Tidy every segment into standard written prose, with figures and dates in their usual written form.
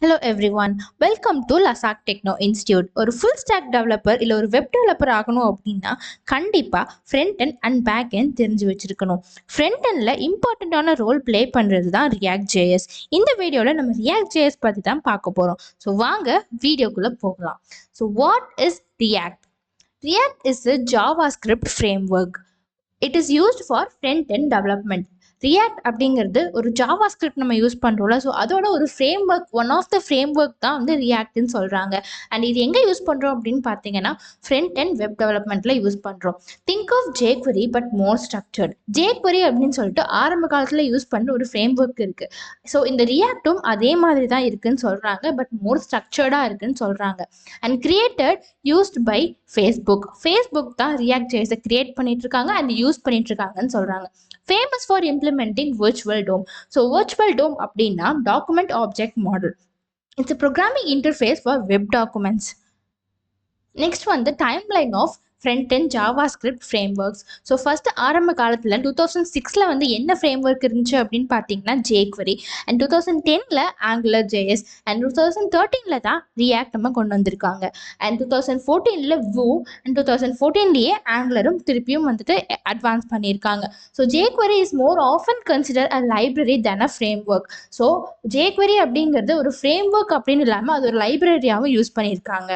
Hello everyone, welcome to Lasak Techno Institute. ஒரு full stack developer இல்ல ஒரு web developer ஆகணும் அப்படின்னா கண்டிப்பா front end and back end தெரிஞ்சு வச்சிருக்கணும். Front endல இம்பார்ட்டண்டான ரோல் ப்ளே பண்றது தான் React JS. இந்த வீடியோல நம்ம React JS பத்தி தான் பார்க்க போறோம். ஸோ வாங்க வீடியோக்குள்ள போகலாம். So what is React? React is a JavaScript framework. It is used for front end development. React அப்படிங்கிறது ஒரு ஜாவா ஸ்கிரிப்ட் நம்ம யூஸ் பண்ணுறோம்ல, ஸோ அதோட ஒரு framework, one of the framework தான் வந்து ரியாக்ட்னு சொல்கிறாங்க. அண்ட் இது எங்கே யூஸ் பண்ணுறோம் அப்படின்னு பார்த்தீங்கன்னா ஃப்ரண்ட் அண்ட் வெப் டெவலப்மெண்ட்டில் யூஸ் பண்ணுறோம். Think of jQuery but more structured. jQuery அப்படின்னு சொல்லிட்டு ஆரம்ப காலத்தில் யூஸ் பண்ணுற ஒரு ஃப்ரேம் ஒர்க் இருக்குது. ஸோ இந்த ரியாக்டும் அதே மாதிரி தான் இருக்குன்னு சொல்கிறாங்க, பட் மோர் ஸ்ட்ரக்சர்டாக இருக்குன்னு சொல்கிறாங்க. And created used by Facebook தான் ரியாக்ட் ஜேஎஸை கிரியேட் பண்ணிட்டு இருக்காங்க அண்ட் யூஸ் பண்ணிட்டு இருக்காங்கன்னு சொல்கிறாங்க. Famous for implementing virtual DOM. So virtual DOM அப்படின்னா document object model. It's a programming interface for web documents. Next வந்து timeline of front end JavaScript frameworks. So first ஆரம்ப காலத்தில் 2006 வந்து என்ன frame work இருந்துச்சு அப்படின்னு பார்த்தீங்கன்னா jQuery, and 2010 angular JS, and 2013 தான் ரியாக்ட் நம்ம கொண்டு வந்திருக்காங்க. அண்ட் 2014 Vue, அண்ட் 2014 ஆங்குலரும் திருப்பியும் வந்துட்டு அட்வான்ஸ் பண்ணியிருக்காங்க. So jQuery is more often consider a library then a framework. So jQuery அப்படிங்கிறது ஒரு ஃப்ரேம் ஒர்க் அப்படின்னு இல்லாமல் அது ஒரு லைப்ரரியாகவும் யூஸ் பண்ணியிருக்காங்க.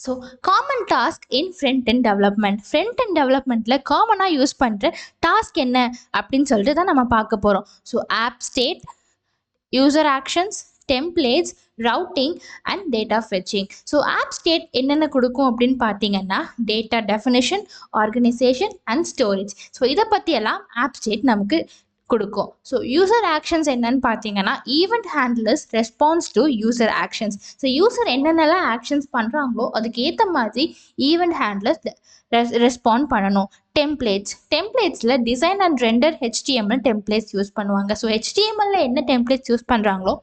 So common task in front end development. Front end டெவலப்மெண்ட்டில் காமனாக யூஸ் பண்ணுற டாஸ்க் என்ன அப்படின்னு சொல்லிட்டு தான் நம்ம பார்க்க போகிறோம். So app state, user actions, templates, routing and data fetching. So app state என்னென்ன கொடுக்கும் அப்படின்னு பார்த்தீங்கன்னா data definition, organisation and storage. So இதை பற்றியெல்லாம் ஆப் ஸ்டேட் நமக்கு கொடுக்கும். ஸோ யூசர் ஆக்ஷன்ஸ் என்னன்னு பார்த்தீங்கன்னா event handlers response to user actions. So user என்னென்னலாம் ஆக்ஷன்ஸ் பண்ணுறாங்களோ அதுக்கு ஏற்ற மாதிரி ஈவெண்ட் ஹேண்ட்லர்ஸ் ரெஸ்பாண்ட் பண்ணணும். டெம்ப்ளேட்ஸில் design and render HTML templates use பண்ணுவாங்க. ஸோ HTML என்ன டெம்ப்ளேட்ஸ் யூஸ் பண்ணுறாங்களோ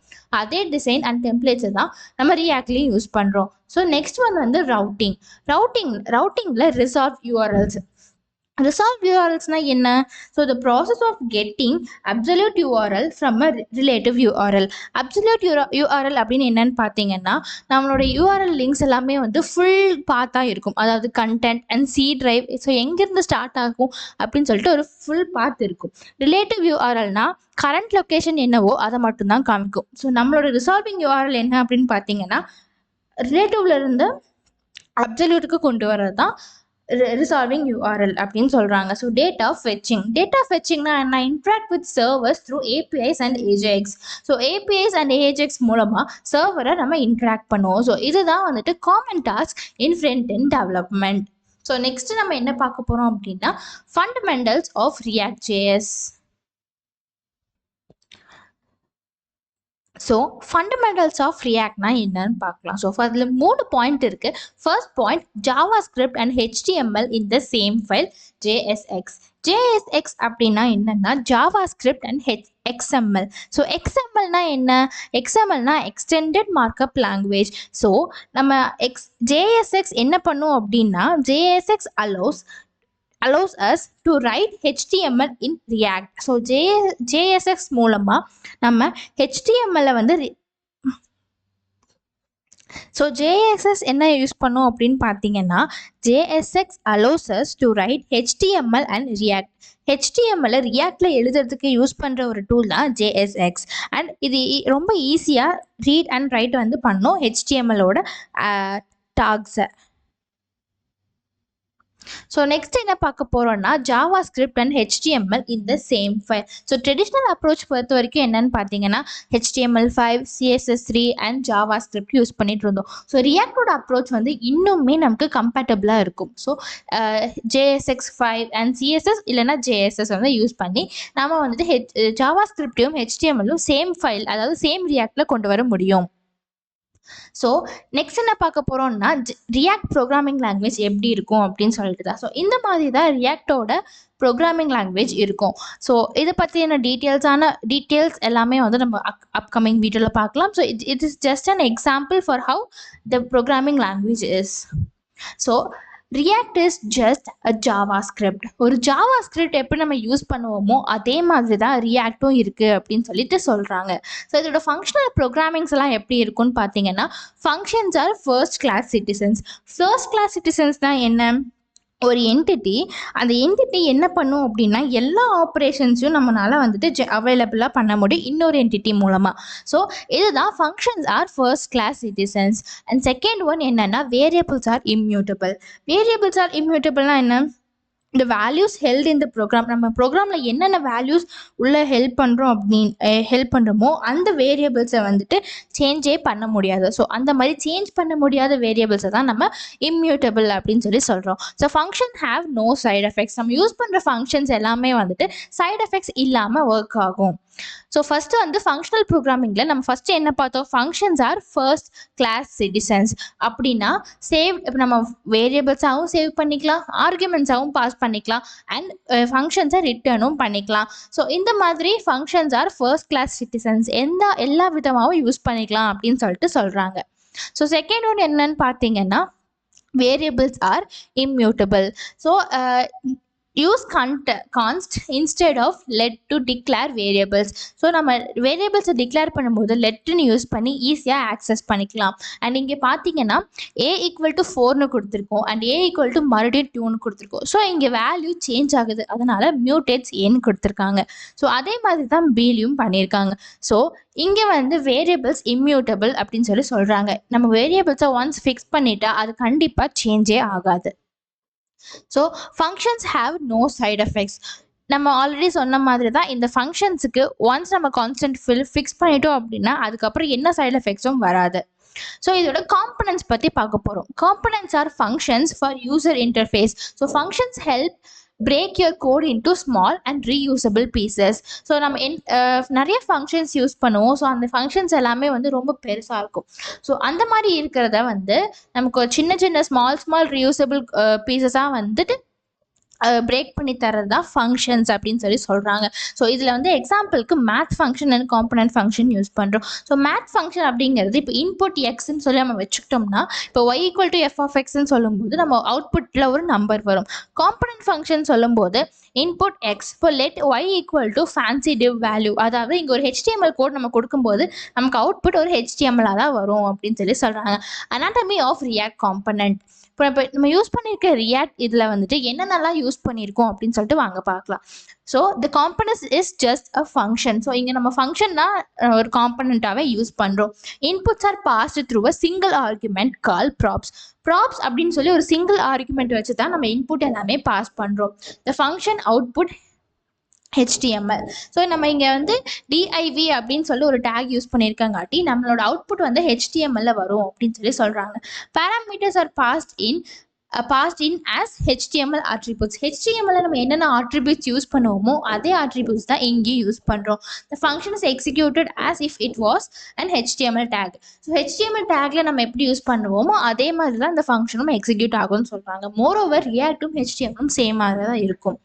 அதே டிசைன் அண்ட் டெம்ப்ளேட்ஸை தான் நம்ம ரியாக்ட்லேயும் யூஸ் பண்ணுறோம். ஸோ நெக்ஸ்ட் ஒன் வந்து ரவுட்டிங்கில் ரிசால்வ் URLsனால் என்ன? So the process of getting absolute URL from a relative URL. Absolute URL அப்படின்னு என்னன்னு பார்த்தீங்கன்னா நம்மளோட URL லிங்க்ஸ் எல்லாமே வந்து ஃபுல் பாத்தாக இருக்கும், அதாவது content and C drive. So எங்கேருந்து ஸ்டார்ட் ஆகும் அப்படின்னு சொல்லிட்டு ஒரு ஃபுல் பாத் இருக்கும். ரிலேட்டிவ் URLனா கரண்ட் லொக்கேஷன் என்னவோ அதை மட்டும்தான் காமிக்கும். ஸோ நம்மளோட ரிசால்விங் URL என்ன அப்படின்னு பார்த்தீங்கன்னா ரிலேட்டிவ்ல இருந்து அப்சல்யூட்டுக்கு கொண்டு வர்றது தான் ரிசால்விங் URL அப்படின்னு சொல்கிறாங்க. ஸோ டேட்டா ஃபெச்சிங்னா என்ன? Interact with servers through APIs and AJAX. ஸோ APIs அண்ட் AJAX மூலமாக சர்வரை நம்ம இன்ட்ராக்ட் பண்ணுவோம். ஸோ இதுதான் வந்துட்டு common task in front end development. So next நம்ம என்ன பார்க்க போகிறோம் அப்படின்னா fundamentals of React JS. So fundamentals of ரியாக்ட்னா என்னன்னு பார்க்கலாம். ஸோ அதில் 3 பாயிண்ட் இருக்குது. First point JavaScript and HTML in the same file JSX அப்படின்னா என்னன்னா JavaScript அண்ட் XML. ஸோ XMLனா என்ன? XMLனா எக்ஸ்டெண்டட் மார்க்அப் லாங்குவேஜ். ஸோ நம்ம JSX என்ன பண்ணும் அப்படின்னா JSX allows us to write HTML in React. So JSX மூலமாக நம்ம HTML வந்து ஸோ JSX என்ன யூஸ் பண்ணோம் அப்படின்னு பார்த்தீங்கன்னா JSX allows us to write HTML and React. HTML ரியாக்டில் எழுதுறதுக்கு யூஸ் பண்ணுற ஒரு டூல் தான் JSX. அண்ட் இது ரொம்ப ஈஸியாக ரீட் அண்ட் ரைட் வந்து பண்ணோம் HTMLோட டாக்ஸை. ஸோ நெக்ஸ்ட் என்ன பார்க்க போகிறோம்னா JavaScript and HTML in the same file. So traditional approach பொறுத்த வரைக்கும் என்னன்னு பார்த்தீங்கன்னா HTML5, CSS3 and JavaScript use பண்ணிட்டு இருந்தோம். ஸோ ரியாக்டோட அப்ரோச் வந்து இன்னுமே நமக்கு கம்பேட்டபிளாக இருக்கும். ஸோ JSX5 அண்ட் CSS இல்லைன்னா JSS வந்து யூஸ் பண்ணி நம்ம வந்துட்டு JavaScripட்டையும் HTMLலும் சேம் ஃபைல், அதாவது சேம் ரியாக்டில் கொண்டு வர முடியும். ஸோ நெக்ஸ்ட் என்ன பார்க்க போகிறோம்னா ரியாக்ட் ப்ரோக்ராமிங் லாங்குவேஜ் எப்படி இருக்கும் அப்படின்னு சொல்லிட்டு தான். ஸோ இந்த மாதிரி தான் ரியாக்டோட ப்ரோக்ராமிங் லாங்குவேஜ் இருக்கும். ஸோ இதை பற்றின டீட்டெயில்ஸ் எல்லாமே வந்து நம்ம அப்கமிங் வீடியோவில் பார்க்கலாம். So it is just an example for how the programming language is. So react is just a Java script. ஒரு ஜாவா ஸ்கிரிப்ட் எப்படி நம்ம யூஸ் பண்ணுவோமோ அதே மாதிரி தான் ரியாக்டும் இருக்குது அப்படின்னு சொல்லிட்டு சொல்கிறாங்க. ஸோ இதோட ஃபங்க்ஷனல் ப்ரோக்ராமிங்ஸ் எல்லாம் எப்படி இருக்குன்னு பார்த்தீங்கன்னா, functions are first class citizens. First class சிட்டிசன்ஸ்னால் என்ன? ஒரு என்டிட்டி, அந்த என்டிட்டி என்ன பண்ணும் அப்படின்னா எல்லா ஆப்ரேஷன்ஸையும் நம்மளால் வந்துட்டு அவைலபிளாக பண்ண முடியும் இன்னொரு என்டிட்டி மூலமாக. ஸோ இதுதான் functions are first class citizens. And second one என்னென்னா variables are immutable. Variables are இம்யூட்டபிள்னா என்ன? இந்த வேல்யூஸ் ஹெல்ட் இந்த ப்ரோக்ராம், நம்ம ப்ரோக்ராமில் என்னென்ன வேல்யூஸ் உள்ளே ஹெல்ப் பண்ணுறோமோ அந்த வேரியபிள்ஸை வந்துட்டு சேஞ்சே பண்ண முடியாது. ஸோ அந்த மாதிரி சேஞ்ச் பண்ண முடியாத வேரியபிள்ஸை தான் நம்ம இம்யூட்டபிள் அப்படின்னு சொல்லி சொல்கிறோம். So function have no side effects. நம்ம யூஸ் பண்ணுற ஃபங்க்ஷன்ஸ் எல்லாமே வந்துட்டு சைட் எஃபெக்ட்ஸ் இல்லாமல் ஒர்க் ஆகும். ஸோ ஃபஸ்ட்டு வந்து ஃபங்க்ஷனல் ப்ரோக்ராமிங்கில் நம்ம ஃபஸ்ட்டு என்ன பார்த்தோம்? Functions are first class citizens. அப்படின்னா இப்போ நம்ம வேரியபிள்ஸாகவும் சேவ் பண்ணிக்கலாம், ஆர்குமெண்ட்ஸாகவும் பாஸ் பண்ணிக்கலாம், அண்ட் ஃபங்க்ஷன்ஸை ரிட்டர்னும் பண்ணிக்கலாம். ஸோ இந்த மாதிரி functions are first class citizens எல்லா விதமாகவும் யூஸ் பண்ணிக்கலாம் அப்படின்னு சொல்லிட்டு சொல்கிறாங்க. ஸோ செகண்ட் ஒன் என்னன்னு பார்த்தீங்கன்னா variables are immutable. So use const instead of let to declare variables. So நம்ம வேரியபிள்ஸை டிக்ளேர் பண்ணும்போது லெட்டுன்னு யூஸ் பண்ணி ஈஸியாக ஆக்சஸ் பண்ணிக்கலாம். அண்ட் இங்கே பார்த்தீங்கன்னா A=4ன்னு கொடுத்துருக்கோம் அண்ட் A= மறுபடியும் 2ன்னு கொடுத்துருக்கோம். ஸோ இங்கே வேல்யூ சேஞ்ச் ஆகுது, அதனால் மியூட்டேட்ஸ் ஏன்னு கொடுத்துருக்காங்க. ஸோ அதே மாதிரி தான் பீலையும் பண்ணியிருக்காங்க. ஸோ இங்கே வந்து வேரியபிள்ஸ் இம்யூட்டபிள் அப்படின்னு சொல்லி சொல்கிறாங்க. நம்ம வேரியபிள்ஸை ஒன்ஸ் ஃபிக்ஸ் பண்ணிட்டா அது கண்டிப்பாக சேஞ்சே ஆகாது. So functions have no side effects. நம்ம ஆல்ரெடி சொன்ன மாதிரி தான் இந்த ஃபங்க்ஷன்ஸுக்கு ஒன்ஸ் நம்ம கான்ஸ்டன்ட் ஃபிக்ஸ் பண்ணிட்டோம் அப்படின்னா அதுக்கப்புறம் என்ன சைட் எஃபெக்ட்ஸும் வராது. ஸோ இதோட காம்பனன்ட்ஸ் பற்றி பார்க்க போகிறோம். Components are functions for user interface. So functions help break your code into small and reusable pieces. So நம்ம நிறைய ஃபங்க்ஷன்ஸ் யூஸ் பண்ணுவோம். ஸோ அந்த ஃபங்க்ஷன்ஸ் எல்லாமே வந்து ரொம்ப பெருசாக இருக்கும். ஸோ அந்த மாதிரி இருக்கிறத வந்து நமக்கு சின்ன சின்ன ஸ்மால் ரீயூசபிள் பீசஸாக வந்துட்டு பிரேக் பண்ணி தரது தான் ஃபங்க்ஷன்ஸ் அப்படின்னு சொல்லி சொல்கிறாங்க. ஸோ இதில் வந்து எக்ஸாம்பிளுக்கு math function and component function use பண்ணுறோம். ஸோ மேத் ஃபங்க்ஷன் அப்படிங்கிறது இப்போ இன்புட் எக்ஸ்ன்னு சொல்லி நம்ம வச்சுக்கிட்டோம்னா இப்போ y=f(x)ன்னு சொல்லும்போது நம்ம அவுட்புட்டில் ஒரு நம்பர் வரும். காம்பனன்ட் ஃபங்க்ஷன் சொல்லும்போது இன்புட் எக்ஸ், இப்போ let y= fancy div value, அதாவது இங்கே ஒரு HTML கோட் நம்ம கொடுக்கும்போது நமக்கு அவுட்புட் ஒரு HTML-ஆக தான் வரும் அப்படின்னு சொல்லி சொல்கிறாங்க. Anatomy of React component. இப்போ நம்ம யூஸ் பண்ணியிருக்க ரியாக்ட் இதில் வந்துட்டு என்னென்னலாம் யூஸ் பண்ணியிருக்கோம் அப்படின்னு சொல்லிட்டு வாங்க பார்க்கலாம். So the component is just a function. So இங்கே நம்ம ஃபங்க்ஷன் தான் ஒரு காம்பனண்ட்டாகவே யூஸ் பண்ணுறோம். Inputs are passed through a single argument call props. Props அப்படின்னு சொல்லி ஒரு சிங்கிள் ஆர்குமெண்ட் வச்சு தான் நம்ம இன்புட் எல்லாமே பாஸ் பண்ணுறோம். The function output HTML. So நம்ம இங்கே வந்து div அப்படின்னு சொல்லி ஒரு டேக் யூஸ் பண்ணியிருக்காங்காட்டி நம்மளோட அவுட்புட் வந்து HTML வரும் அப்படின்னு சொல்லி சொல்கிறாங்க. Parameters are passed in as HTML attributes. HTML நம்ம என்னென்ன attributes யூஸ் பண்ணுவோமோ அதே attributes தான் இங்கேயும் யூஸ் பண்ணுறோம். The function is executed as if it was an HTML tag. So HTML டேக்ல நம்ம எப்படி யூஸ் பண்ணுவோமோ அதே மாதிரி தான் இந்த ஃபங்க்ஷனும் எக்ஸிக்யூட் ஆகும்னு சொல்கிறாங்க. மோரோவர் ரியாக்டும் HTML சேம் மாதிரி தான் இருக்கும்.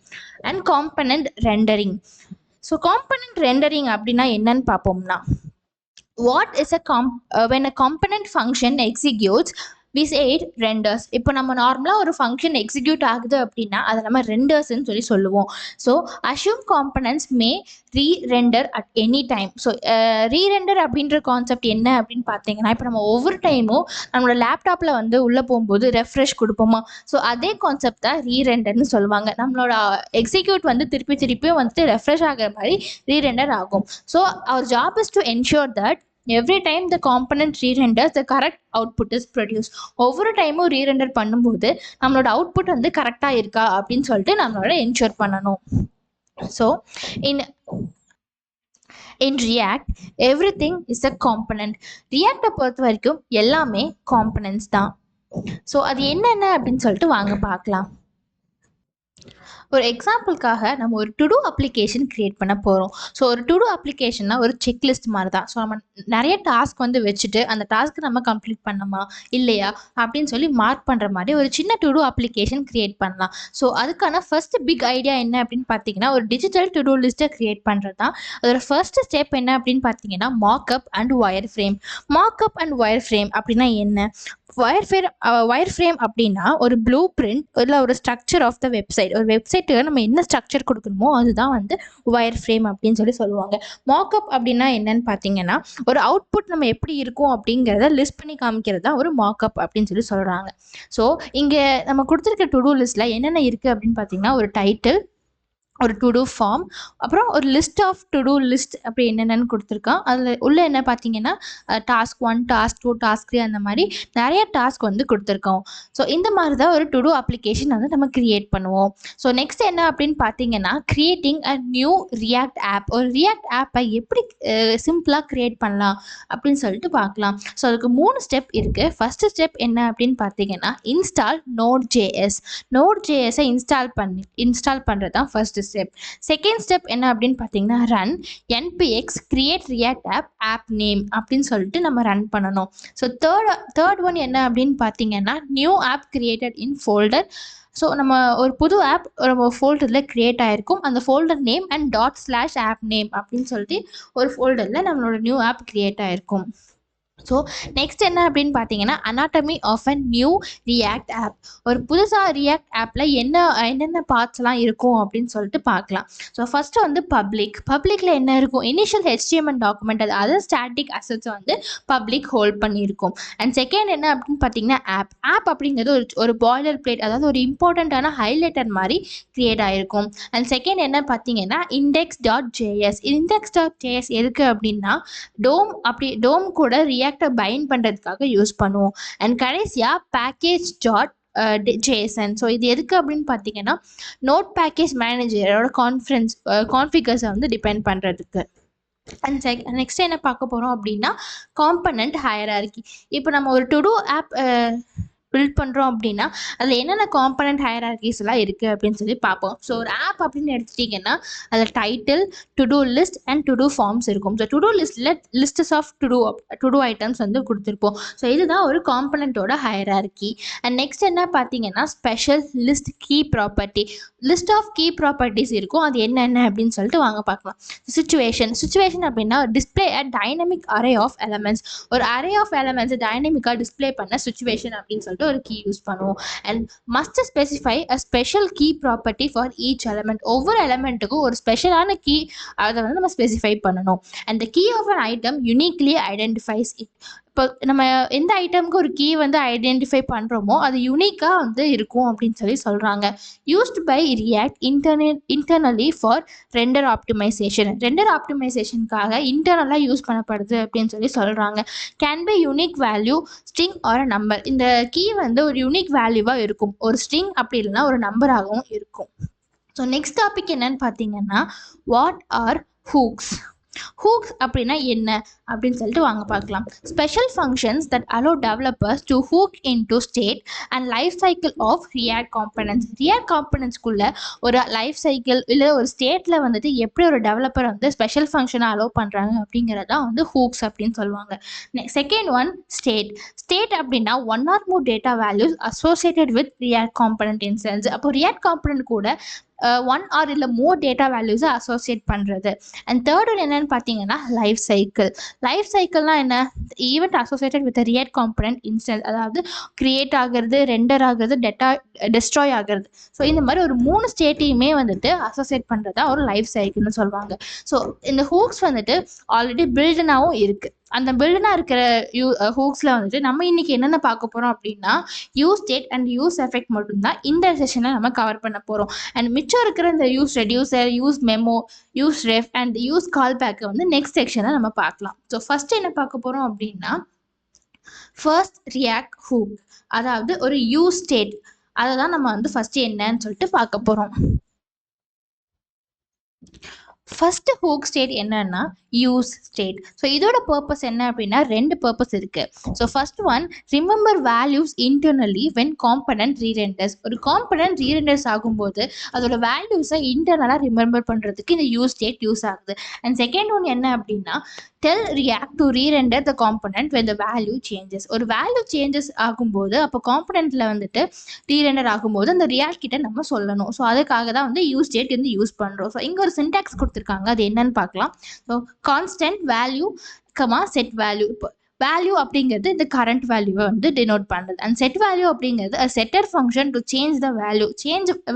And component rendering. So component rendering அப்படின்னா என்னன்னு பார்ப்போம்னா, what is when a component function executes we say it renders. இப்போ நம்ம நார்மலாக ஒரு ஃபங்க்ஷன் எக்ஸிக்யூட் ஆகுது அப்படின்னா அதை நம்ம ரெண்டர்ஸ்ன்னு சொல்லி சொல்லுவோம். So assume components may re-render at any time. So re-render அப்படின்ற கான்செப்ட் என்ன அப்படின்னு பார்த்தீங்கன்னா, இப்போ நம்ம ஒவ்வொரு டைமும் நம்மளோட லேப்டாப்பில் வந்து உள்ளே போகும்போது ரெஃப்ரெஷ் கொடுப்போமா, ஸோ அதே கான்செப்ட் தான் re-renderன்னு சொல்லுவாங்க. நம்மளோட எக்ஸிக்யூட் வந்து திருப்பியும் வந்துட்டு ரெஃப்ரெஷ் ஆகிற மாதிரி re-render ஆகும். So our job is to ensure that every time the component re-renders the correct output is produced. ஒவ்வொரு டைமும் re-render பண்ணும்போது நம்மளோட அவுட்புட் வந்து கரெக்டாக இருக்கா அப்படின்னு சொல்லிட்டு நம்மளோட என்ஷூர் பண்ணணும். So in React everything is a component. React-ஐ பொறுத்த வரைக்கும் எல்லாமே காம்பனன்ட்ஸ் தான். ஸோ அது என்னென்ன அப்படின்னு சொல்லிட்டு வாங்க பார்க்கலாம். ஒரு எக்ஸாம்பிளுக்காக நம்ம ஒரு டு டூ அப்ளிகேஷன் க்ரியேட் பண்ண போகிறோம். ஸோ ஒரு டு டூ அப்ளிகேஷன்னா ஒரு செக்லிஸ்ட் மாதிரி தான். ஸோ நம்ம நிறைய டாஸ்க் வந்து வச்சுட்டு அந்த டாஸ்க்கு நம்ம கம்ப்ளீட் பண்ணோமா இல்லையா அப்படின்னு சொல்லி மார்க் பண்ணுற மாதிரி ஒரு சின்ன டு டூ அப்ளிகேஷன் க்ரியேட் பண்ணலாம். ஸோ அதுக்கான ஃபர்ஸ்ட் பிக் ஐடியா என்ன அப்படின்னு பார்த்தீங்கன்னா, ஒரு டிஜிட்டல் டு டூ லிஸ்ட்டை க்ரியேட் பண்ணுறது தான். அதோட ஃபர்ஸ்ட் ஸ்டெப் என்ன அப்படின்னு பார்த்தீங்கன்னா markup and wire frame. Markup and wire frame அப்படின்னா என்ன? ஒயர் ஃப்ரேம் அப்படின்னா ஒரு ப்ளூ பிரிண்ட் இல்லை ஒரு ஸ்ட்ரக்சர் ஆஃப் த வெப்சைட். ஒரு வெப்சைட்டுக்கு நம்ம என்ன ஸ்ட்ரக்சர் கொடுக்கணுமோ அதுதான் வந்து ஒயர் ஃப்ரேம் அப்படின்னு சொல்லுவாங்க. மார்க்அப் அப்படின்னா என்னன்னு பார்த்தீங்கன்னா ஒரு அவுட்புட் நம்ம எப்படி இருக்கும் அப்படிங்கிறத லிஸ்ட் பண்ணி காமிக்கிறது தான் ஒரு மார்க்அப் அப்படின்னு சொல்கிறாங்க. ஸோ இங்கே நம்ம கொடுத்துருக்க டு டூ லிஸ்ட்டில் என்னென்ன இருக்குது அப்படின்னு பார்த்தீங்கன்னா ஒரு டைட்டில், ஒரு டு டூ ஃபார்ம், அப்புறம் ஒரு list of to do list அப்படி என்னென்னு கொடுத்துருக்கான். அதில் உள்ள என்ன பார்த்தீங்கன்னா டாஸ்க் 1, டாஸ்க் 2, டாஸ்க் 3 அந்த மாதிரி நிறைய டாஸ்க் வந்து கொடுத்துருக்கோம். ஸோ இந்த மாதிரி தான் ஒரு டு டூ அப்ளிகேஷன் வந்து நம்ம க்ரியேட் பண்ணுவோம். ஸோ நெக்ஸ்ட் என்ன அப்படின்னு பார்த்தீங்கன்னா creating a new React app. ஒரு ரியாக்ட் ஆப்பை எப்படி சிம்பிளாக க்ரியேட் பண்ணலாம் அப்படின்னு சொல்லிட்டு பார்க்கலாம். ஸோ அதுக்கு 3 ஸ்டெப் இருக்குது. ஃபஸ்ட்டு ஸ்டெப் என்ன அப்படின்னு பார்த்தீங்கன்னா இன்ஸ்டால் Node.js. Node.jsஐ இன்ஸ்டால் பண்ணுறது தான் ஃபஸ்ட்டு ஸ்டெப். செகண்ட் ஸ்டெப் என்ன அப்படின்னு பார்த்தீங்கன்னா run npx create react app name அப்படின்னு சொல்லிட்டு நம்ம ரன் பண்ணணும். ஸோ தேர்ட் ஒன் என்ன அப்படின்னு பார்த்தீங்கன்னா new app created in folder. So நம்ம ஒரு புது ஆப் நம்ம ஃபோல்டரில் க்ரியேட் ஆகிருக்கும். அந்த folder name and ./app name அப்படின்னு சொல்லிட்டு ஒரு ஃபோல்டரில் நம்மளோட நியூ ஆப் க்ரியேட் ஆகிருக்கும். ஸோ நெக்ஸ்ட் என்ன அப்படின்னு பார்த்தீங்கன்னா anatomy of a new React app. ஒரு புதுசாக ரியாக்ட் ஆப்பில் என்னென்ன பார்ட்ஸ்லாம் இருக்கும் அப்படின்னு சொல்லிட்டு பார்க்கலாம். ஸோ ஃபஸ்ட்டு வந்து பப்ளிக்கில் என்ன இருக்கும், இனிஷியல் HTML டாக்குமெண்ட், அது ஸ்டாட்டிக் அசட்ஸை வந்து பப்ளிக் ஹோல்ட் பண்ணியிருக்கும். அண்ட் செகண்ட் என்ன அப்படின்னு பார்த்தீங்கன்னா ஆப் அப்படிங்கிறது ஒரு பாய்லர் பிளேட், அதாவது ஒரு இம்பார்ட்டண்ட்டான ஹைலைட்டர் மாதிரி க்ரியேட் ஆகிருக்கும். அண்ட் செகண்ட் என்ன பார்த்தீங்கன்னா index.js. index.js எதுக்கு அப்படின்னா டோம் கூட ரியாக்டை பைண்ட் பண்ணுறதுக்காக யூஸ் பண்ணுவோம். அண்ட் கடைசியாக package.json. ஸோ இது எதுக்கு அப்படின்னு பார்த்தீங்கன்னா நோட் பேக்கேஜ் மேனேஜரோட கான்ஃபிகர்ஸை வந்து டிபெண்ட் பண்ணுறதுக்கு. அண்ட் நெக்ஸ்ட் என்ன பார்க்க போகிறோம் அப்படின்னா காம்பனண்ட் ஹையரார்கி. இப்போ நம்ம ஒரு டு டூ ஆப் பில்ட் பண்ணுறோம் அப்படின்னா அதில் என்னென்ன காம்பனண்ட் ஹையரார்கிஸ்லாம் இருக்குது அப்படின்னு சொல்லி பார்ப்போம். ஸோ ஒரு ஆப் அப்படின்னு எடுத்துட்டிங்கன்னா அதில் title, to do list and to do forms இருக்கும். ஸோ டு டூ லிஸ்ட்டில் lists of to do items வந்து கொடுத்துருப்போம். ஸோ இதுதான் ஒரு காம்பனண்ட்டோட ஹையரார்கி. அண்ட் நெக்ஸ்ட் என்ன பார்த்தீங்கன்னா special list key property. List of key properties இருக்கும். அது என்னென்ன அப்படின்னு சொல்லிட்டு வாங்க பார்க்கலாம். சுச்சுவேஷன் அப்படின்னா display a dynamic array of elements. ஒரு அரே ஆஃப் எலமெண்ட்ஸை டைனமிக்காக டிஸ்பிளே பண்ண சுச்சுவேஷன் அப்படின்னு சொல்லிட்டு ஒரு கீ யூஸ் பண்ணுவோம். And must specify a special key property for each element. ஒவ்வொரு எலமெண்ட்டுக்கும் ஒரு ஸ்பெஷலான கீ அதை வந்து நம்ம ஸ்பெசிஃபை பண்ணணும். And the key of an item uniquely identifies it. இப்போ நம்ம எந்த ஐட்டமுக்கு ஒரு கீ வந்து ஐடென்டிஃபை பண்ணுறோமோ அது யூனிக்காக வந்து இருக்கும் அப்படின்னு சொல்கிறாங்க. Used by React internally for render ஆப்டிமைசேஷனுக்காக இன்டர்னலாக யூஸ் பண்ணப்படுது அப்படின்னு சொல்கிறாங்க. Can be unique value, string or a number. இந்த கீ வந்து ஒரு யூனிக் வேல்யூவாக இருக்கும், ஒரு ஸ்ட்ரிங் அப்படி இல்லைன்னா ஒரு நம்பராகவும் இருக்கும். ஸோ நெக்ஸ்ட் டாபிக் என்னன்னு பார்த்தீங்கன்னா வாட் ஆர் ஹூக்ஸ். ஹூக்ஸ் அப்படின்னா என்ன அப்படின்னு சொல்லிட்டு வாங்க பார்க்கலாம். Special functions that allow developers to hook in to state and life cycle of React components. React காம்பனன்ட்ஸ்குள்ளே ஒரு லைஃப் சைக்கிள் இல்லை ஒரு ஸ்டேட்டில் வந்துட்டு எப்படி ஒரு டெவலப்பர் வந்து ஸ்பெஷல் ஃபங்க்ஷனை அலோவ் பண்ணுறாங்க அப்படிங்கிறதான் வந்து ஹூக்ஸ் அப்படின்னு சொல்லுவாங்க. செகண்ட் ஒன் ஸ்டேட் அப்படின்னா one or more data values associated with React component instance. அப்போ ரியாக்ட் காம்பனன்ட் கூட ஒன் ஆர் இல்லை மோர் டேட்டா வேல்யூஸை அசோசியேட் பண்ணுறது. அண்ட் தேர்ட் ஒன் என்னென்னு பார்த்தீங்கன்னா லைஃப் சைக்கிள்னால் என்ன, event associated with React component instance, அதாவது கிரியேட் ஆகிறது, ரெண்டர் ஆகிறது, டெஸ்ட்ராய் ஆகிறது. ஸோ இந்த மாதிரி ஒரு 3 ஸ்டேட்டையுமே வந்துட்டு அசோசியேட் பண்ணுறதா ஒரு லைஃப் சைக்கிள்னு சொல்லுவாங்க. ஸோ இந்த ஹூக்ஸ் வந்துட்டு ஆல்ரெடி பில்டனாகவும் இருக்குது. அந்த பில்டனாக இருக்கிற ஹூக்ஸில் வந்துட்டு நம்ம இன்றைக்கி என்னென்ன பார்க்க போகிறோம் அப்படின்னா use state and use effect மட்டும்தான் இந்த செஷனில் நம்ம கவர் பண்ண போகிறோம். அண்ட் மிச்சம் இருக்கிற இந்த use reducer, use memo, use ref and use கால் பேக்கை வந்து நெக்ஸ்ட் செக்ஷனில் நம்ம பார்க்கலாம். ஸோ ஃபஸ்ட்டு என்ன பார்க்க போகிறோம் அப்படின்னா ஃபர்ஸ்ட் ரியாக்ட் ஹூக், அதாவது ஒரு யூஸ் ஸ்டேட். அதை தான் நம்ம வந்து ஃபஸ்ட்டு என்னன்னு சொல்லிட்டு பார்க்க போகிறோம். ஃபர்ஸ்ட் ஹூக் ஸ்டேட் என்னன்னா யூஸ் ஸ்டேட். ஸோ இதோட பர்பஸ் என்ன அப்படின்னா 2 பர்பஸ் இருக்குது. So first one, remember values internally when component rerenders. ஒரு காம்பனன்ட் ரீரெண்டர்ஸ் ஆகும்போது அதோட வேல்யூஸை இன்டர்னலாக ரிமெம்பர் பண்ணுறதுக்கு இந்த யூஸ் ஸ்டேட் யூஸ் ஆகுது. அண்ட் செகண்ட் ஒன் என்ன அப்படின்னா tell React to re-render the component when the value changes. ஒரு வேல்யூ சேஞ்சஸ் ஆகும்போது அப்போ காம்பனண்ட்டில் வந்துட்டு ரீரெண்டர் ஆகும்போது அந்த ரியாக்ட் கிட்ட நம்ம சொல்லணும். ஸோ அதுக்காக தான் வந்து யூஸ் ஸ்டேட் வந்து யூஸ் பண்ணுறோம். ஸோ இங்கே ஒரு சின்டாக்ஸ் கொடுத்துருக்காங்க, அது என்னன்னு பார்க்கலாம். So constant value comma set value. இப்போ வேல்யூ அப்படிங்கிறது இந்த கரண்ட் வேல்யூவை வந்து டினோட் பண்ணுறது. அண்ட் செட் வேல்யூ அப்படிங்கிறது setter function to change the value.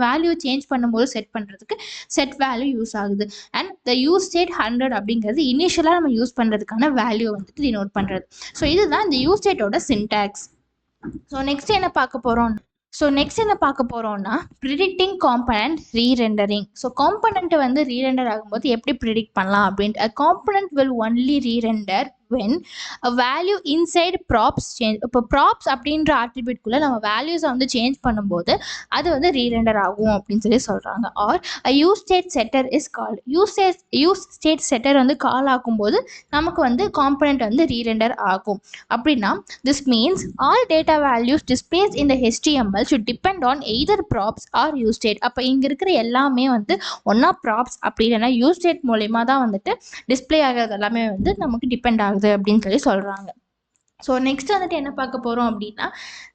Value change பண்ணும்போது செட் பண்ணுறதுக்கு செட் வேல்யூ யூஸ் ஆகுது. அண்ட் த யூஸ் ஸ்டேட் 100 அப்படிங்கிறது இனிஷியலாக நம்ம யூஸ் பண்ணுறதுக்கான வேல்யூ வந்துட்டு டினோட் பண்ணுறது. ஸோ இதுதான் இந்த யூஸ் ஸ்டேட்டோட சின்டாக்ஸ். ஸோ நெக்ஸ்ட் என்ன பார்க்க போகிறோம்னா ப்ரிடிக்டிங் காம்பனண்ட் ரீரெண்டரிங். ஸோ காம்பனண்ட்டை வந்து ரீரெண்டர் ஆகும்போது எப்படி ப்ரிடிக்ட் பண்ணலாம் அப்படின்ட்டு. Component will only rerender when a value inside props change. இப்போ props அப்படின்ற ஆட்ரிபியூட்குள்ளே நம்ம வேல்யூஸை வந்து சேஞ்ச் பண்ணும்போது அது வந்து ரீரெண்டர் ஆகும் அப்படின்னு சொல்லி சொல்கிறாங்க. Or a use state setter is called. Use state setter வந்து கால் ஆகும்போது நமக்கு வந்து காம்பனண்ட் வந்து ரீரெண்டர் ஆகும். அப்படின்னா this means all data values displayed in the HTML should depend on either props or use state. அப்போ இங்கே இருக்கிற எல்லாமே வந்து ஒன்றா ப்ராப்ஸ் அப்படி இல்லைன்னா யூஸ் ஸ்டேட் மூலயமா தான் வந்துட்டு டிஸ்பிளே ஆகிறது எல்லாமே வந்து நமக்கு டிபெண்ட் ஆகுது அப்படின்னு சொல்லி சொல்கிறாங்க. ஸோ நெக்ஸ்ட் வந்துட்டு என்ன பார்க்க போகிறோம் அப்படின்னா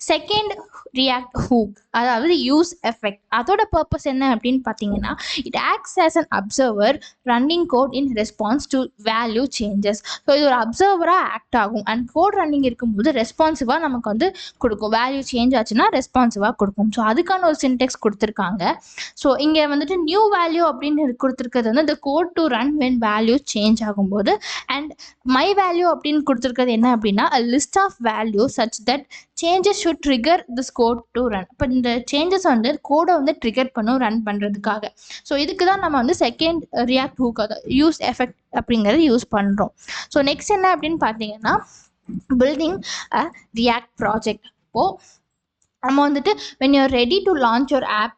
செகண்ட் ரியாக்ட் ஹூக், அதாவது யூஸ் எஃபெக்ட். அதோட பர்பஸ் என்ன அப்படின்னு பார்த்தீங்கன்னா it acts as an observer running code in response to value changes. So இது ஒரு அப்சர்வராக ஆக்ட் ஆகும். அண்ட் கோட் ரன்னிங் இருக்கும்போது ரெஸ்பான்சிவாக நமக்கு வந்து கொடுக்கும். வேல்யூ சேஞ்ச் ஆச்சுன்னா ரெஸ்பான்சிவாக கொடுக்கும். ஸோ அதுக்கான ஒரு சின்டெக்ஸ் கொடுத்துருக்காங்க. ஸோ இங்கே வந்துட்டு நியூ வேல்யூ அப்படின்னு கொடுத்துருக்கிறது வந்து இந்த code to run when value change ஆகும்போது. அண்ட் மை வேல்யூ அப்படின்னு கொடுத்துருக்கிறது என்ன அப்படின்னா list of values such that changes should trigger this code to run. இப்போ இந்த சேஞ்சஸ் வந்து கோடை வந்து ட்ரிகர் பண்ணும் ரன் பண்ணுறதுக்காக. ஸோ இதுக்கு தான் நம்ம வந்து second React hook use effect அப்படிங்கிறத யூஸ் பண்ணுறோம். ஸோ நெக்ஸ்ட் என்ன அப்படின்னு பார்த்தீங்கன்னா பில்டிங் அ ரியாக்ட் ப்ராஜெக்ட். இப்போது நம்ம வந்துட்டு when you're ready to launch your app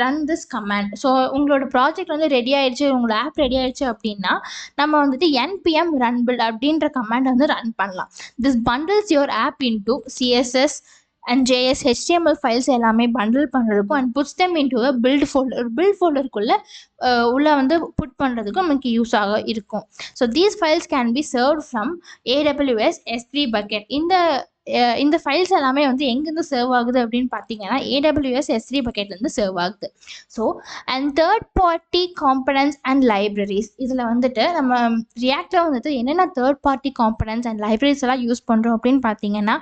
run this command. So உங்களோட ப்ராஜெக்ட் வந்து ரெடி ஆயிடுச்சு, உங்களோட ஆப் ரெடி ஆயிடுச்சு அப்படின்னா நம்ம வந்துட்டு npm run build அப்படின்ற கமாண்ட் வந்து ரன் பண்ணலாம். this bundles your app into CSS and JS HTML files எல்லாமே பண்டில் பண்ணுறதுக்கும் and puts them into a build ஃபோல்டருக்குள்ளே உள்ள வந்து புட் பண்ணுறதுக்கும் நமக்கு யூஸ் ஆக இருக்கும். So these files can be served from AWS S3 bucket. இந்த ஃபைல்ஸ் எல்லாமே வந்து எங்கேருந்து சர்வ் ஆகுது அப்படின்னு பார்த்தீங்கன்னா AWS S3 பக்கெட்லேருந்து சர்வ் ஆகுது. So and third party components and libraries. இதில் வந்துட்டு நம்ம ரியாக்டில் வந்துட்டு என்னென்ன third party components and libraries எல்லாம் யூஸ் பண்ணுறோம் அப்படின்னு பார்த்தீங்கன்னா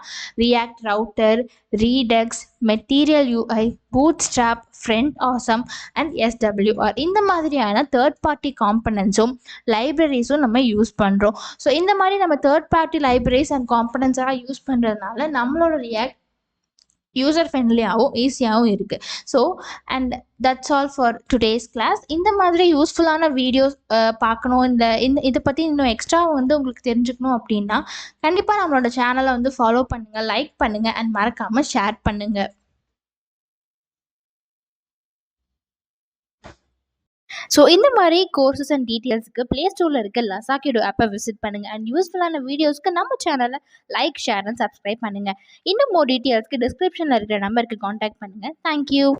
React router, Redux, material UI, Bootstrap, Font Awesome and SWR. இந்த மாதிரியான தேர்ட் பார்ட்டி காம்பனன்ட்ஸும் லைப்ரரிஸும் நம்ம யூஸ் பண்ணுறோம். ஸோ இந்த மாதிரி நம்ம தேர்ட் பார்ட்டி லைப்ரரிஸ் அண்ட் காம்பனன்ட்ஸாக யூஸ் பண்ணுறதுனால நம்மளோட ரியாக்ட் யூசர் ஃப்ரெண்ட்லியாகவும் ஈஸியாகவும் இருக்குது. So and that's all for today's class. இந்த மாதிரி யூஸ்ஃபுல்லான வீடியோஸ் பார்க்கணும், இதை பற்றி இன்னும் எக்ஸ்ட்ரா வந்து உங்களுக்கு தெரிஞ்சுக்கணும் அப்படின்னா கண்டிப்பாக நம்மளோட சேனலை வந்து ஃபாலோ பண்ணுங்கள், லைக் பண்ணுங்கள் அண்ட் மறக்காமல் ஷேர் பண்ணுங்கள். ஸோ இந்த மாதிரி கோர்சஸ் அண்ட் டீட்டெயில்ஸுக்கு ப்ளே ஸ்டோரில் இருக்க லசாக்கிடோ ஆப்பை விசிட் பண்ணுங்கள். அண்ட் யூஸ்ஃபுல்லான வீடியோஸ்க்கு நம்ம சேனலை லைக், ஷேர் அண்ட் சப்ஸ்கிரைப் பண்ணுங்கள். இன்னும் மோர் டீட்டெயில்ஸ்க்கு டிஸ்கிரிப்ஷனில் இருக்கிற நம்பருக்கு காண்டாக்ட் பண்ணுங்கள். தேங்க்யூ.